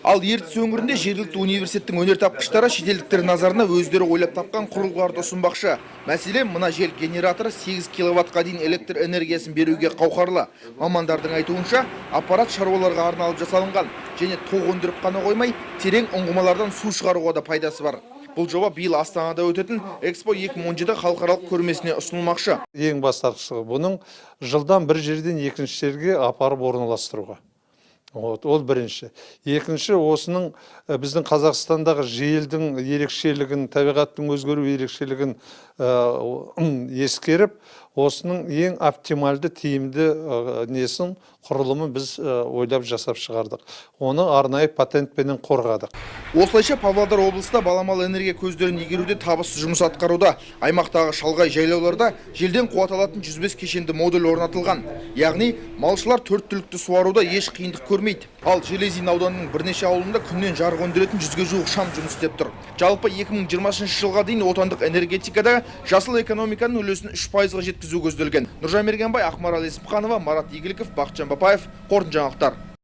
Ал Ертіс өңірінде жергілікті университеттің өнертапқыштары шетелдіктер назарына өздері ойлап тапқан құрылғыларды ұсынбақшы. Мәселен, мына жел генераторы 8 киловаттқа дейін электр энергиясын беруге қауқарлы. Мамандардың айтуынша, аппарат шаруаларға арналып жасалынған және тоқ өндіріп қана қоймай, терең ұңғымалардан су шығаруға да пайдасы бар. Бұл жоба биыл Астанада өтетін Экспо 2017 халықаралық көрмесіне ұсынылмақшы. Ең бастапқысы бұның жылдан бір жерден екінші жерге апарып орналастыруға. Ол бірінші. Екінші, осының біздің Қазақстандағы желдің ерекшелігін, табиғаттың өзгеру ерекшелігін ескеріп, осының ең оптимальды, тиімді несін, құрылымын біз ойлап жасап шығардық. Оны арнайы патентпенен қорғадық. Осылайша Павлодар облысында баламалы энергия көздерін игеруде табысты жұмыс атқаруда. Аймақтағы шалғай жайлауларда желден қуат алатын 105 кешенді модуль орнатылған. Яғни малшылар 4 түлікті суаруда еш қиындық көрмейді. Ал Железин ауданының бірнеше ауылында күннен жарық өндіретін 100-ге жуық шам жұмыс істеп тұр. Жалпы 2020 жылға дейін отандық энергетикада жасыл экономиканың үлесін 3%-ға жеткізу көзделген. Нұржан Мергенбай, Ақмарал Есімханова, Марат Игіліков, Бақытжан Бапаев, қорытынды жаңалықтар.